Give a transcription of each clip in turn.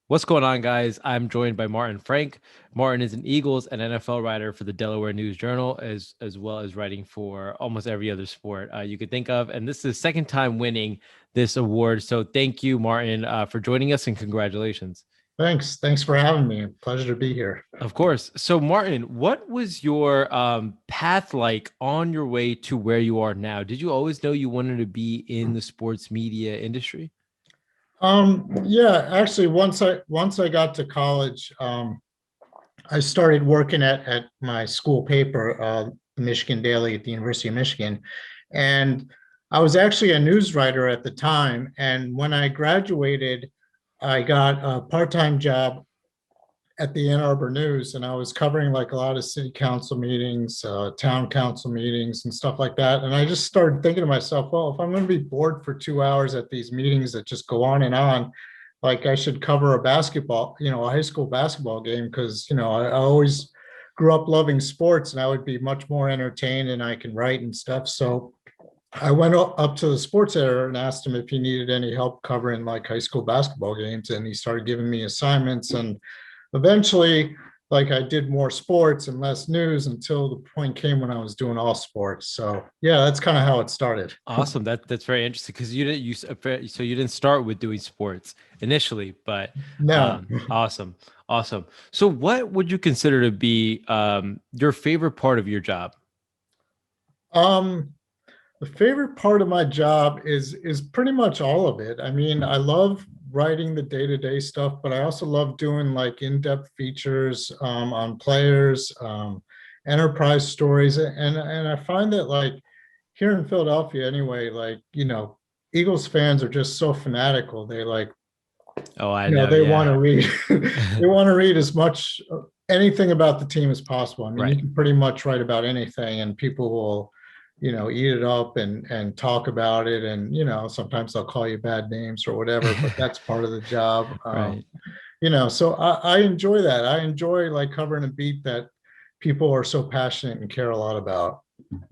What's going on, guys? I'm joined by Martin Frank. Martin is an Eagles and NFL writer for the Delaware News Journal, as well as writing for almost every other sport you could think of. And this is the second time winning this award. So thank you, Martin, for joining us, and congratulations. Thanks for having me. Pleasure to be here. Of course. So, Martin, what was your path like on your way to where you are now? Did you always know you wanted to be in the sports media industry? Yeah, actually, once I got to college, I started working at my school paper, the Michigan Daily at the University of Michigan, and I was actually a news writer at the time. And when I graduated, I got a part-time job at the Ann Arbor News, and I was covering like a lot of city council meetings, town council meetings, and stuff like that. And I just started thinking to myself, well, if I'm going to be bored for 2 hours at these meetings that just go on and on, like I should cover a basketball, a high school basketball game, because I always grew up loving sports, and I would be much more entertained, and I can write and stuff. So I went up to the sports editor and asked him if he needed any help covering like high school basketball games, and he started giving me assignments. And eventually, like I did more sports and less news until the point came when I was doing all sports. So yeah, that's kind of how it started. Awesome. That's very interesting because you didn't start with doing sports initially, but No. awesome, awesome. So what would you consider to be your favorite part of your job? Um, the favorite part of my job is pretty much all of it. I mean, I love writing the day-to-day stuff, but I also love doing like in-depth features on players, enterprise stories, and I find that like here in Philadelphia anyway, like Eagles fans are just so fanatical. They like Oh, I know. they want Yeah. to read they want to read as much anything about the team as possible. I mean, you Right. can pretty much write about anything, and people will eat it up and talk about it. And sometimes they'll call you bad names or whatever, but that's part of the job. Right. So I enjoy that. I enjoy like covering a beat that people are so passionate and care a lot about.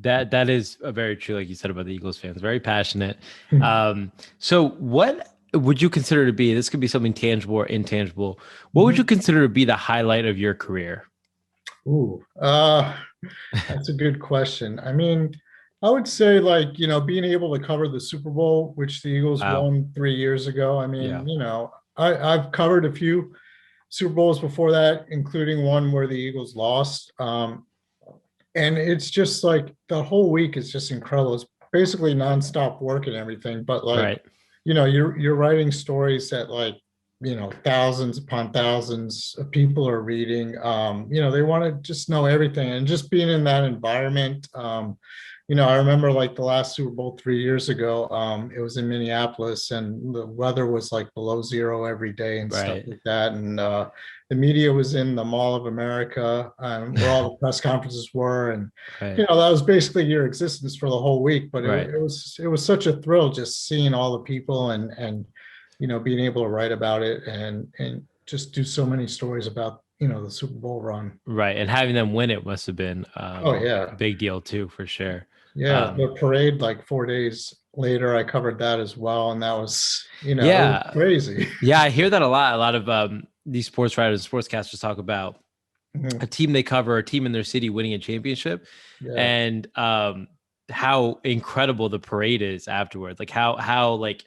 That is a very true, like you said about the Eagles fans, very passionate. So what would you consider to be, this could be something tangible or intangible, what would you consider to be the highlight of your career? Ooh, that's a good question. I mean, I would say like, being able to cover the Super Bowl, which the Eagles Wow. won 3 years ago. I Yeah. mean, I've covered a few Super Bowls before that, including one where the Eagles lost. And it's just like the whole week is just incredible. It's basically nonstop work and everything, but like, Right. you're writing stories that like, thousands upon thousands of people are reading. They want to just know everything, and just being in that environment. I remember like the last Super Bowl 3 years ago. It was in Minneapolis, and the weather was like below zero every day and stuff Right. like that. And the media was in the Mall of America, where all the press conferences were, and Right. that was basically your existence for the whole week. But Right. it was such a thrill just seeing all the people, and being able to write about it, and just do so many stories about the Super Bowl run. Right. And having them win it must have been Oh a yeah, big deal too, for sure. yeah. Um, The parade like 4 days later, I covered that as well, and that was it was yeah. crazy. Yeah, I hear that a lot. A lot of these sports writers, sportscasters talk about a team they cover, a team in their city winning a championship, Yeah. and how incredible the parade is afterwards. Like how like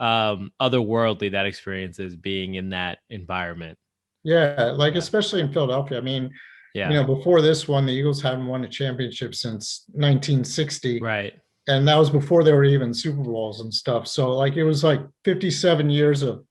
otherworldly that experience is being in that environment. Yeah, like Yeah. especially in Philadelphia. I mean, Yeah. before this one, the Eagles hadn't won a championship since 1960, Right. and that was before there were even Super Bowls and stuff. So like it was like 57 years of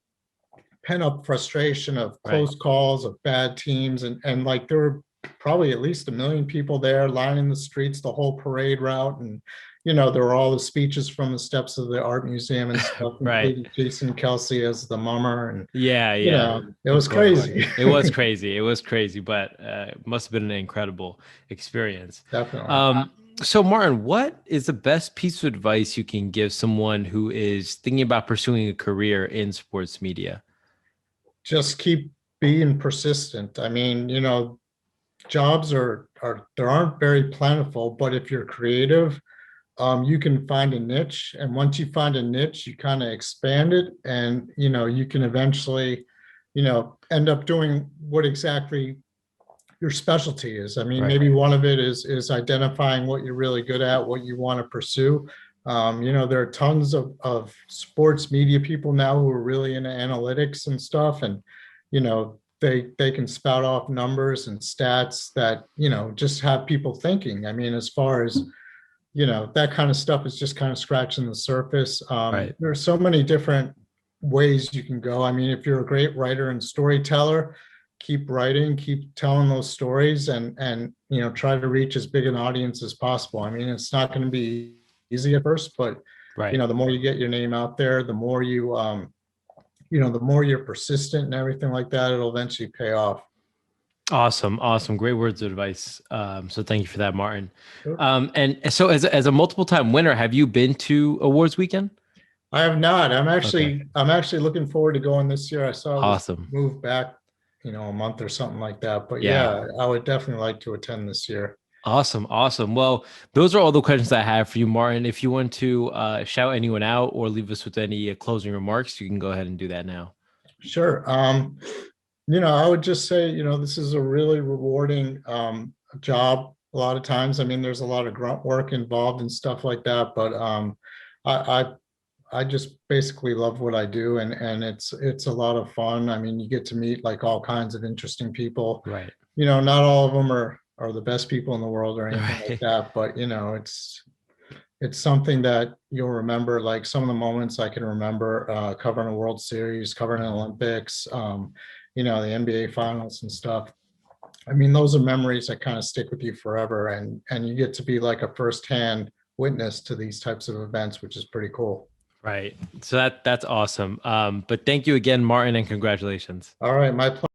pent up frustration, of Right. close calls, of bad teams, and like there were probably at least 1 million people there lining the streets the whole parade route. And there were all the speeches from the steps of the art museum and stuff, Right. including Jason Kelsey as the mummer. And Yeah, yeah. it Of was course. crazy. It was crazy. It was crazy, but it must have been an incredible experience. Definitely. So Martin, what is the best piece of advice you can give someone who is thinking about pursuing a career in sports media? Just keep being persistent. I mean, jobs are there aren't very plentiful, but if you're creative, you can find a niche. And once you find a niche, you kind of expand it, and you can eventually end up doing what exactly your specialty is. I mean, Right. maybe one of it is identifying what you're really good at, what you want to pursue. There are tons of sports media people now who are really into analytics and stuff, and they can spout off numbers and stats that just have people thinking. I mean, as far as that kind of stuff is just kind of scratching the surface. Right. There are so many different ways you can go. I mean, if you're a great writer and storyteller, keep writing, keep telling those stories, and try to reach as big an audience as possible. I mean, it's not going to be easy at first, but Right. the more you get your name out there, the more the more you're persistent and everything like that, it'll eventually pay off. Awesome. Awesome. Great words of advice. So thank you for that, Martin. Sure. And so as a multiple time winner, have you been to awards weekend? I have not. Okay. I'm actually looking forward to going this year. I saw it was Awesome. moved back, a month or something like that. But Yeah. yeah, I would definitely like to attend this year. Awesome. Awesome. Well, those are all the questions I have for you, Martin. If you want to shout anyone out or leave us with any closing remarks, you can go ahead and do that now. Sure. I would just say, this is a really rewarding job a lot of times. I mean, there's a lot of grunt work involved and stuff like that, but I, I I just basically love what I do, and it's a lot of fun. I mean, you get to meet like all kinds of interesting people. Right. Not all of them are the best people in the world or anything like Right. that, but it's something that you'll remember. Like some of the moments I can remember covering a World Series, covering an Olympics, the NBA finals and stuff. I mean, those are memories that kind of stick with you forever, and you get to be like a firsthand witness to these types of events, which is pretty cool. Right. So that's awesome. But thank you again, Martin, and congratulations. All right, my pleasure.